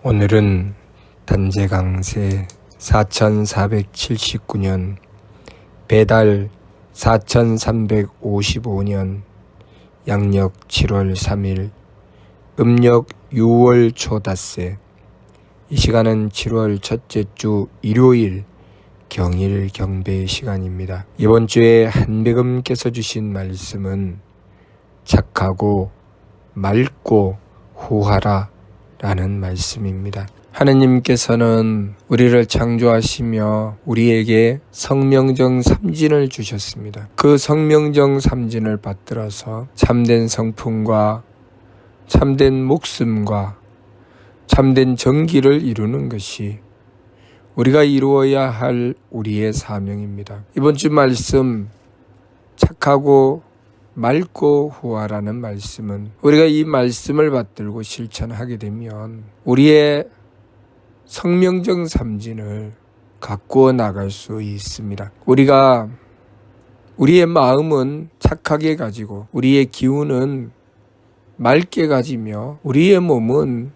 오늘은 단제강세 4479년 배달 4355년 양력 7월 3일 음력 6월 초닷새. 이 시간은 7월 첫째 주 일요일 경일 경배 시간입니다. 이번 주에 한백음께서 주신 말씀은 착하고 맑고 후하라 라는 말씀입니다. 하느님께서는 우리를 창조하시며 우리에게 성명정 삼진을 주셨습니다. 그 성명정 삼진을 받들어서 참된 성품과 참된 목숨과 참된 정기를 이루는 것이 우리가 이루어야 할 우리의 사명입니다. 이번 주 말씀 착하고 맑고 후하라는 말씀은 우리가 이 말씀을 받들고 실천하게 되면 우리의 성명정 삼진을 가꾸어 나갈 수 있습니다. 우리가 우리의 마음은 착하게 가지고 우리의 기운은 맑게 가지며 우리의 몸은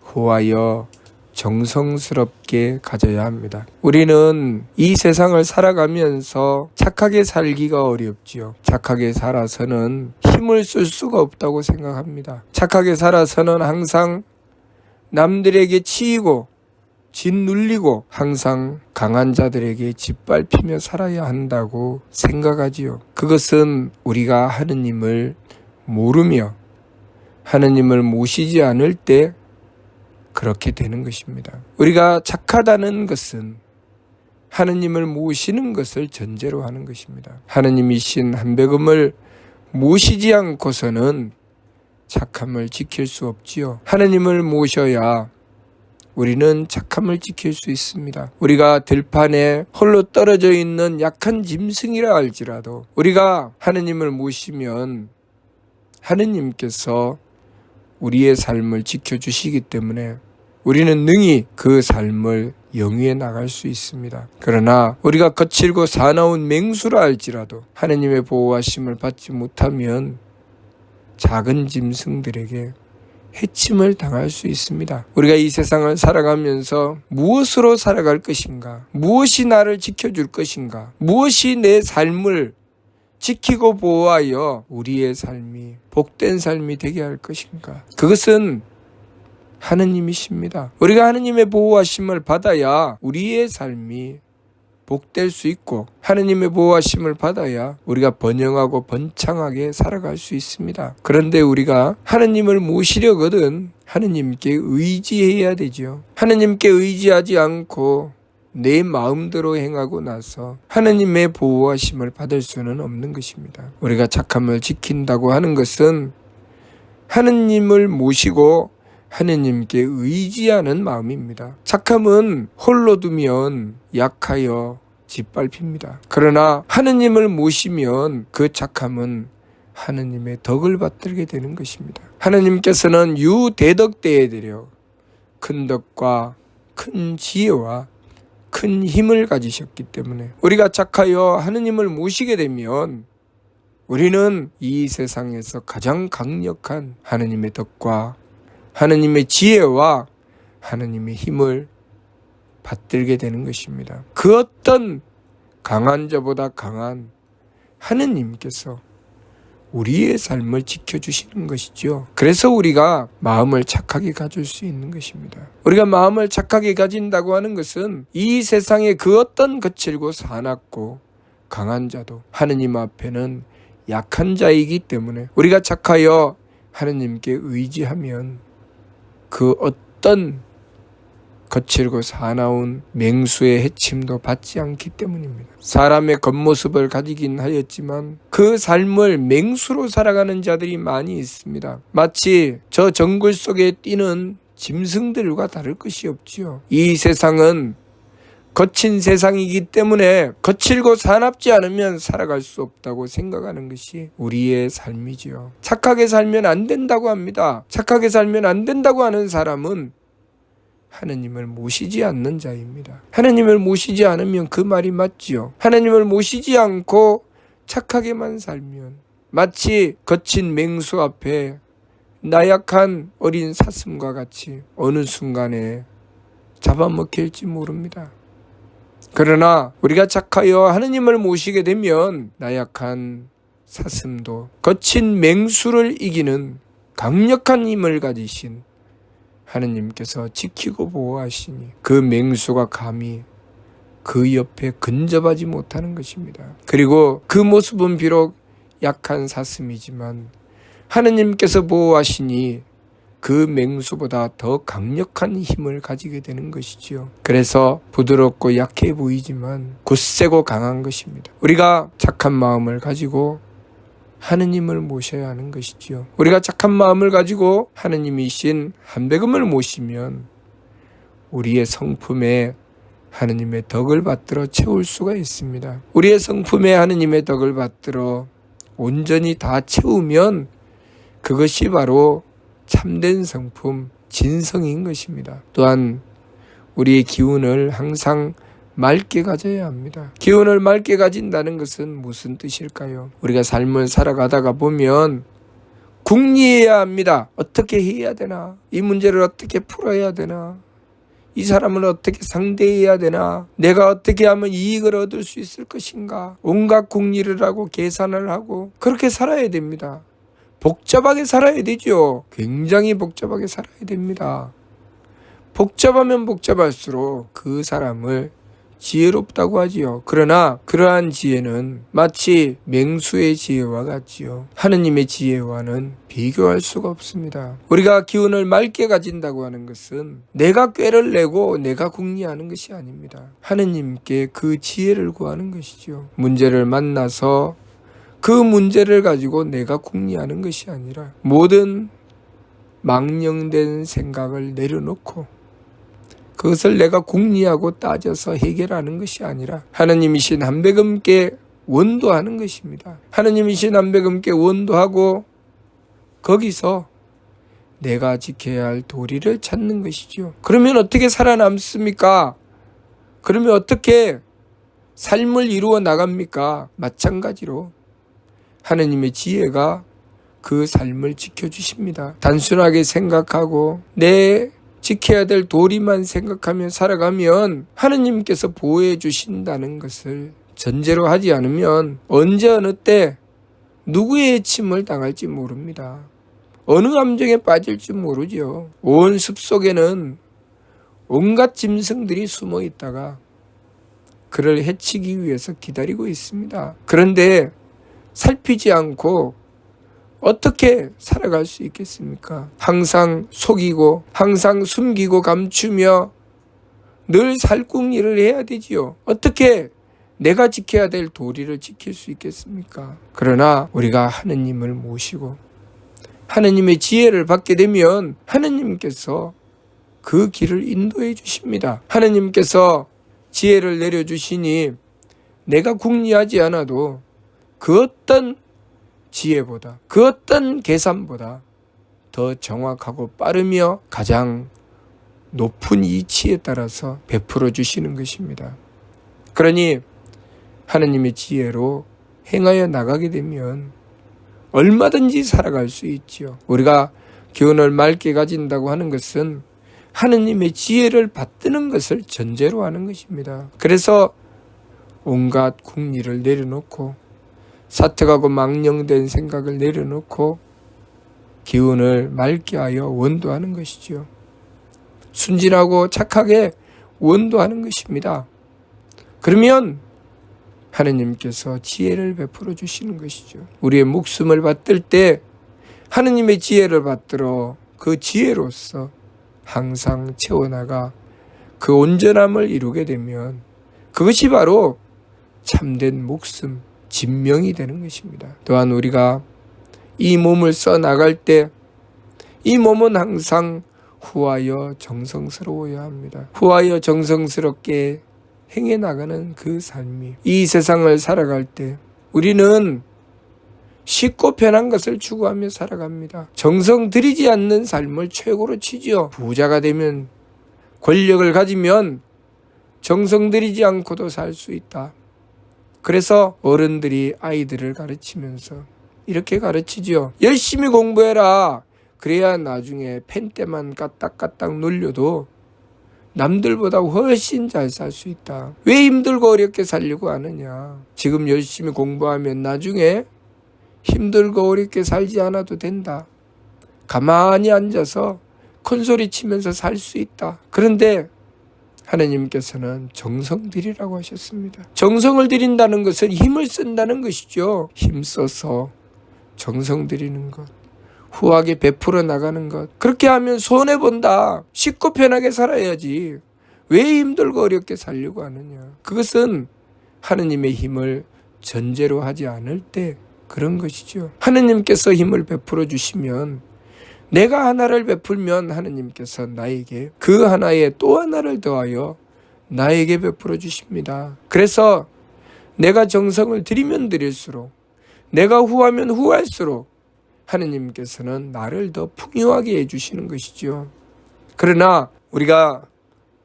후하여 정성스럽게 가져야 합니다. 우리는 이 세상을 살아가면서 착하게 살기가 어렵지요. 착하게 살아서는 힘을 쓸 수가 없다고 생각합니다. 착하게 살아서는 항상 남들에게 치이고 짓눌리고 항상 강한 자들에게 짓밟히며 살아야 한다고 생각하지요. 그것은 우리가 하느님을 모르며 하느님을 모시지 않을 때 그렇게 되는 것입니다. 우리가 착하다는 것은 하느님을 모시는 것을 전제로 하는 것입니다. 하느님이신 한백음을 모시지 않고서는 착함을 지킬 수 없지요. 하느님을 모셔야 우리는 착함을 지킬 수 있습니다. 우리가 들판에 홀로 떨어져 있는 약한 짐승이라 할지라도 우리가 하느님을 모시면 하느님께서 우리의 삶을 지켜주시기 때문에 우리는 능히 그 삶을 영위해 나갈 수 있습니다. 그러나 우리가 거칠고 사나운 맹수라 할지라도 하느님의 보호하심을 받지 못하면 작은 짐승들에게 해침을 당할 수 있습니다. 우리가 이 세상을 살아가면서 무엇으로 살아갈 것인가? 무엇이 나를 지켜줄 것인가? 무엇이 내 삶을 지키고 보호하여 우리의 삶이 복된 삶이 되게 할 것인가? 그것은 하느님이십니다. 우리가 하느님의 보호하심을 받아야 우리의 삶이 복될 수 있고 하느님의 보호하심을 받아야 우리가 번영하고 번창하게 살아갈 수 있습니다. 그런데 우리가 하느님을 모시려거든 하느님께 의지해야 되죠. 하느님께 의지하지 않고 내 마음대로 행하고 나서 하느님의 보호하심을 받을 수는 없는 것입니다. 우리가 착함을 지킨다고 하는 것은 하느님을 모시고 하느님께 의지하는 마음입니다. 착함은 홀로 두면 약하여 짓밟힙니다. 그러나 하느님을 모시면 그 착함은 하느님의 덕을 받들게 되는 것입니다. 하느님께서는 유대덕대에 들여 큰 덕과 큰 지혜와 큰 힘을 가지셨기 때문에 우리가 착하여 하느님을 모시게 되면 우리는 이 세상에서 가장 강력한 하느님의 덕과 하느님의 지혜와 하느님의 힘을 받들게 되는 것입니다. 그 어떤 강한 자보다 강한 하느님께서 우리의 삶을 지켜주시는 것이죠. 그래서 우리가 마음을 착하게 가질 수 있는 것입니다. 우리가 마음을 착하게 가진다고 하는 것은 이 세상의 그 어떤 거칠고 사납고 강한 자도 하느님 앞에는 약한 자이기 때문에 우리가 착하여 하느님께 의지하면 그 어떤 거칠고 사나운 맹수의 해침도 받지 않기 때문입니다. 사람의 겉모습을 가지긴 하였지만 그 삶을 맹수로 살아가는 자들이 많이 있습니다. 마치 저 정글 속에 뛰는 짐승들과 다를 것이 없지요. 이 세상은 거친 세상이기 때문에 거칠고 사납지 않으면 살아갈 수 없다고 생각하는 것이 우리의 삶이지요. 착하게 살면 안 된다고 합니다. 착하게 살면 안 된다고 하는 사람은 하느님을 모시지 않는 자입니다. 하느님을 모시지 않으면 그 말이 맞지요. 하느님을 모시지 않고 착하게만 살면 마치 거친 맹수 앞에 나약한 어린 사슴과 같이 어느 순간에 잡아먹힐지 모릅니다. 그러나 우리가 착하여 하느님을 모시게 되면 나약한 사슴도 거친 맹수를 이기는 강력한 힘을 가지신 하느님께서 지키고 보호하시니 그 맹수가 감히 그 옆에 근접하지 못하는 것입니다. 그리고 그 모습은 비록 약한 사슴이지만 하느님께서 보호하시니 그 맹수보다 더 강력한 힘을 가지게 되는 것이지요. 그래서 부드럽고 약해 보이지만 굳세고 강한 것입니다. 우리가 착한 마음을 가지고 하느님을 모셔야 하는 것이지요. 우리가 착한 마음을 가지고 하느님이신 한백음을 모시면 우리의 성품에 하느님의 덕을 받들어 채울 수가 있습니다. 우리의 성품에 하느님의 덕을 받들어 온전히 다 채우면 그것이 바로 참된 성품, 진성인 것입니다. 또한 우리의 기운을 항상 맑게 가져야 합니다. 기운을 맑게 가진다는 것은 무슨 뜻일까요? 우리가 삶을 살아가다가 보면 궁리해야 합니다. 어떻게 해야 되나? 이 문제를 어떻게 풀어야 되나? 이 사람을 어떻게 상대해야 되나? 내가 어떻게 하면 이익을 얻을 수 있을 것인가? 온갖 궁리를 하고 계산을 하고 그렇게 살아야 됩니다. 복잡하게 살아야 되죠. 굉장히 복잡하게 살아야 됩니다. 복잡하면 복잡할수록 그 사람을 지혜롭다고 하지요. 그러나 그러한 지혜는 마치 맹수의 지혜와 같지요. 하느님의 지혜와는 비교할 수가 없습니다. 우리가 기운을 맑게 가진다고 하는 것은 내가 꾀를 내고 내가 궁리하는 것이 아닙니다. 하느님께 그 지혜를 구하는 것이죠. 문제를 만나서 그 문제를 가지고 내가 궁리하는 것이 아니라 모든 망령된 생각을 내려놓고 그것을 내가 궁리하고 따져서 해결하는 것이 아니라 하느님이신 한백음께 원도하는 것입니다. 하느님이신 한백음께 원도하고 거기서 내가 지켜야 할 도리를 찾는 것이죠. 그러면 어떻게 살아남습니까? 그러면 어떻게 삶을 이루어 나갑니까? 마찬가지로 하느님의 지혜가 그 삶을 지켜주십니다. 단순하게 생각하고 내 지켜야 될 도리만 생각하며 살아가면 하느님께서 보호해 주신다는 것을 전제로 하지 않으면 언제 어느 때 누구의 해침을 당할지 모릅니다. 어느 함정에 빠질지 모르죠. 온 숲속에는 온갖 짐승들이 숨어 있다가 그를 해치기 위해서 기다리고 있습니다. 그런데 살피지 않고 어떻게 살아갈 수 있겠습니까? 항상 속이고 항상 숨기고 감추며 늘 살궁리를 해야 되지요. 어떻게 내가 지켜야 될 도리를 지킬 수 있겠습니까? 그러나 우리가 하느님을 모시고 하느님의 지혜를 받게 되면 하느님께서 그 길을 인도해 주십니다. 하느님께서 지혜를 내려주시니 내가 궁리하지 않아도 그 어떤 지혜보다 그 어떤 계산보다 더 정확하고 빠르며 가장 높은 이치에 따라서 베풀어 주시는 것입니다. 그러니 하느님의 지혜로 행하여 나가게 되면 얼마든지 살아갈 수 있지요. 우리가 기운을 맑게 가진다고 하는 것은 하느님의 지혜를 받드는 것을 전제로 하는 것입니다. 그래서 온갖 궁리를 내려놓고 사특하고 망령된 생각을 내려놓고 기운을 맑게 하여 원도하는 것이죠. 순진하고 착하게 원도하는 것입니다. 그러면 하느님께서 지혜를 베풀어 주시는 것이죠. 우리의 목숨을 받들 때 하느님의 지혜를 받들어 그 지혜로서 항상 채워나가 그 온전함을 이루게 되면 그것이 바로 참된 목숨, 진명이 되는 것입니다. 또한 우리가 이 몸을 써나갈 때 이 몸은 항상 후하여 정성스러워야 합니다. 후하여 정성스럽게 행해 나가는 그 삶이 이 세상을 살아갈 때 우리는 쉽고 편한 것을 추구하며 살아갑니다. 정성 들이지 않는 삶을 최고로 치지요. 부자가 되면 권력을 가지면 정성 들이지 않고도 살 수 있다. 그래서 어른들이 아이들을 가르치면서 이렇게 가르치죠. 열심히 공부해라. 그래야 나중에 펜대만 까딱까딱 놀려도 남들보다 훨씬 잘 살 수 있다. 왜 힘들고 어렵게 살려고 하느냐. 지금 열심히 공부하면 나중에 힘들고 어렵게 살지 않아도 된다. 가만히 앉아서 큰소리 치면서 살 수 있다. 그런데 하나님께서는 정성 들이라고 하셨습니다. 정성을 들인다는 것은 힘을 쓴다는 것이죠. 힘써서 정성 들이는 것, 후하게 베풀어 나가는 것. 그렇게 하면 손해본다. 쉽고 편하게 살아야지. 왜 힘들고 어렵게 살려고 하느냐. 그것은 하느님의 힘을 전제로 하지 않을 때 그런 것이죠. 하느님께서 힘을 베풀어 주시면, 내가 하나를 베풀면 하느님께서 나에게 그 하나에 또 하나를 더하여 나에게 베풀어 주십니다. 그래서 내가 정성을 들이면 들일수록, 내가 후하면 후할수록 하느님께서는 나를 더 풍요하게 해주시는 것이죠. 그러나 우리가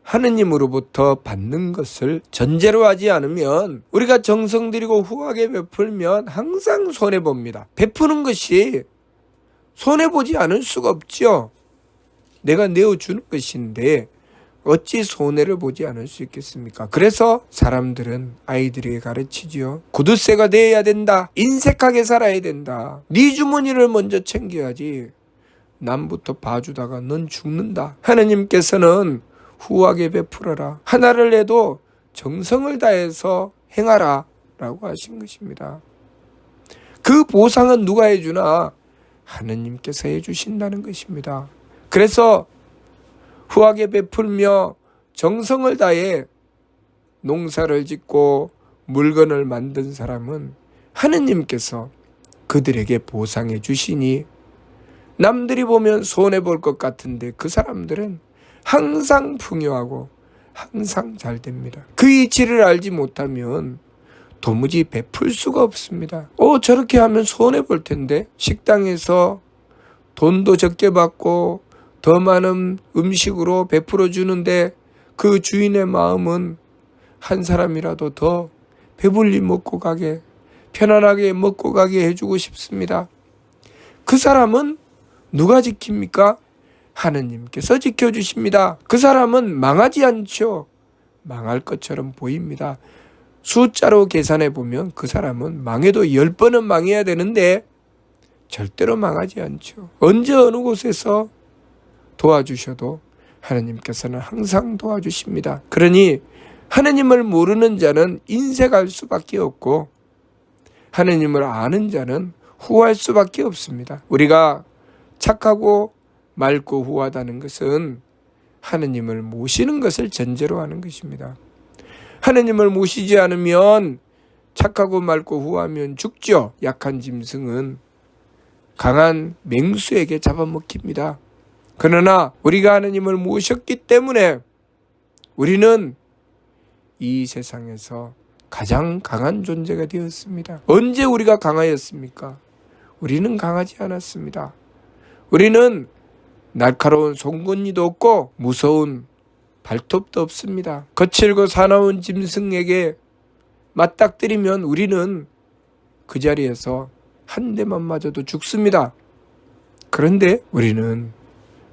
하느님으로부터 받는 것을 전제로 하지 않으면, 우리가 정성 들이고 후하게 베풀면 항상 손해봅니다. 베푸는 것이 손해보지 않을 수가 없죠. 내가 내어주는 것인데 어찌 손해를 보지 않을 수 있겠습니까? 그래서 사람들은 아이들에게 가르치지요. 구두쇠가 되어야 된다. 인색하게 살아야 된다. 네 주머니를 먼저 챙겨야지. 남부터 봐주다가 넌 죽는다. 하나님께서는 후하게 베풀어라. 하나를 해도 정성을 다해서 행하라 라고 하신 것입니다. 그 보상은 누가 해주나? 하느님께서 해주신다는 것입니다. 그래서 후하게 베풀며 정성을 다해 농사를 짓고 물건을 만든 사람은 하느님께서 그들에게 보상해 주시니, 남들이 보면 손해볼 것 같은데 그 사람들은 항상 풍요하고 항상 잘 됩니다. 그 이치를 알지 못하면 도무지 베풀 수가 없습니다. 저렇게 하면 손해볼 텐데, 식당에서 돈도 적게 받고 더 많은 음식으로 베풀어 주는데 그 주인의 마음은 한 사람이라도 더 배불리 먹고 가게, 편안하게 먹고 가게 해주고 싶습니다. 그 사람은 누가 지킵니까? 하느님께서 지켜주십니다. 그 사람은 망하지 않죠. 망할 것처럼 보입니다. 숫자로 계산해 보면 그 사람은 망해도 10번은 망해야 되는데 절대로 망하지 않죠. 언제 어느 곳에서 도와주셔도 하느님께서는 항상 도와주십니다. 그러니 하느님을 모르는 자는 인색할 수밖에 없고, 하느님을 아는 자는 후할 수밖에 없습니다. 우리가 착하고 맑고 후하다는 것은 하느님을 모시는 것을 전제로 하는 것입니다. 하느님을 모시지 않으면 착하고 맑고 후하면 죽죠. 약한 짐승은 강한 맹수에게 잡아먹힙니다. 그러나 우리가 하느님을 모셨기 때문에 우리는 이 세상에서 가장 강한 존재가 되었습니다. 언제 우리가 강하였습니까? 우리는 강하지 않았습니다. 우리는 날카로운 송곳니도 없고 무서운 발톱도 없습니다. 거칠고 사나운 짐승에게 맞닥뜨리면 우리는 그 자리에서 한 대만 맞아도 죽습니다. 그런데 우리는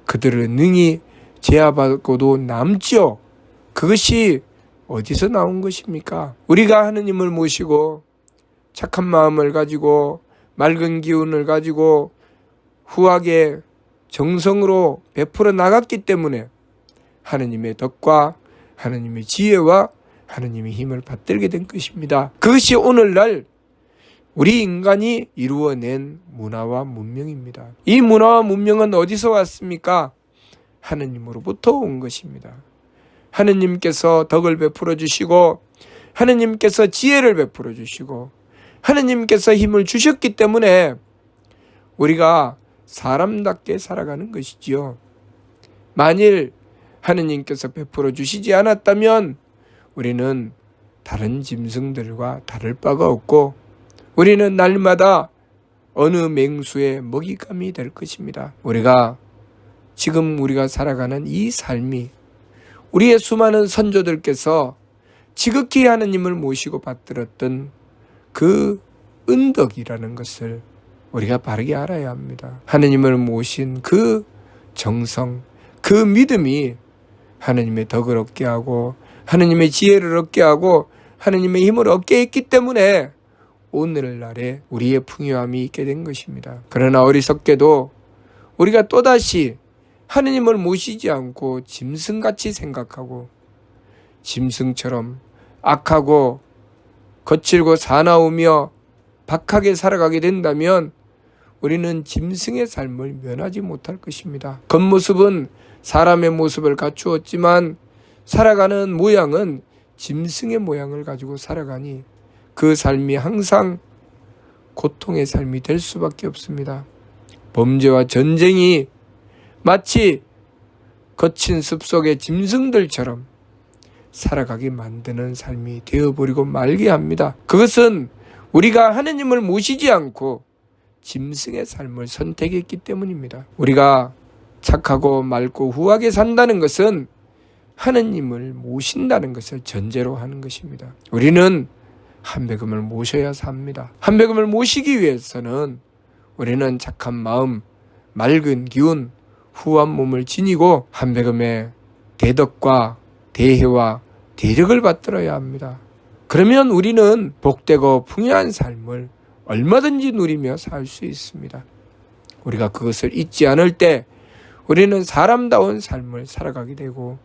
그들을 능히 제압하고도 남지요. 그것이 어디서 나온 것입니까? 우리가 하느님을 모시고 착한 마음을 가지고 맑은 기운을 가지고 후하게 정성으로 베풀어 나갔기 때문에 하느님의 덕과 하느님의 지혜와 하느님의 힘을 받들게 된 것입니다. 그것이 오늘날 우리 인간이 이루어낸 문화와 문명입니다. 이 문화와 문명은 어디서 왔습니까? 하느님으로부터 온 것입니다. 하느님께서 덕을 베풀어 주시고, 하느님께서 지혜를 베풀어 주시고, 하느님께서 힘을 주셨기 때문에 우리가 사람답게 살아가는 것이지요. 만일 하느님께서 베풀어 주시지 않았다면 우리는 다른 짐승들과 다를 바가 없고, 우리는 날마다 어느 맹수의 먹잇감이 될 것입니다. 지금 우리가 살아가는 이 삶이 우리의 수많은 선조들께서 지극히 하느님을 모시고 받들었던 그 은덕이라는 것을 우리가 바르게 알아야 합니다. 하느님을 모신 그 정성, 그 믿음이 하느님의 덕을 얻게 하고 하느님의 지혜를 얻게 하고 하느님의 힘을 얻게 했기 때문에 오늘날에 우리의 풍요함이 있게 된 것입니다. 그러나 어리석게도 우리가 또다시 하느님을 모시지 않고 짐승같이 생각하고 짐승처럼 악하고 거칠고 사나우며 박하게 살아가게 된다면 우리는 짐승의 삶을 면하지 못할 것입니다. 겉모습은 사람의 모습을 갖추었지만 살아가는 모양은 짐승의 모양을 가지고 살아가니 그 삶이 항상 고통의 삶이 될 수밖에 없습니다. 범죄와 전쟁이 마치 거친 숲속의 짐승들처럼 살아가게 만드는 삶이 되어버리고 말게 합니다. 그것은 우리가 하느님을 모시지 않고 짐승의 삶을 선택했기 때문입니다. 우리가 착하고 맑고 후하게 산다는 것은 하느님을 모신다는 것을 전제로 하는 것입니다. 우리는 한배금을 모셔야 삽니다. 한배금을 모시기 위해서는 우리는 착한 마음, 맑은 기운, 후한 몸을 지니고 한배금의 대덕과 대혜와 대력을 받들어야 합니다. 그러면 우리는 복되고 풍요한 삶을 얼마든지 누리며 살 수 있습니다. 우리가 그것을 잊지 않을 때 우리는 사람다운 삶을 살아가게 되고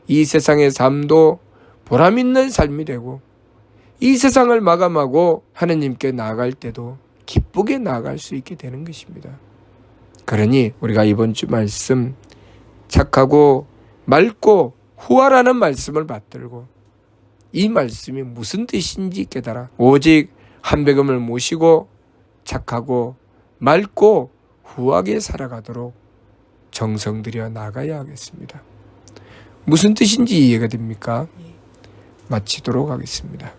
이 세상의 삶도 보람있는 삶이 되고 이 세상을 마감하고 하느님께 나아갈 때도 기쁘게 나아갈 수 있게 되는 것입니다. 그러니 우리가 이번 주 말씀 착하고 맑고 후하라는 말씀을 받들고 이 말씀이 무슨 뜻인지 깨달아 오직 한배금을 모시고 착하고 맑고 후하게 살아가도록 정성 들여 나가야 하겠습니다. 무슨 뜻인지 이해가 됩니까? 마치도록 하겠습니다.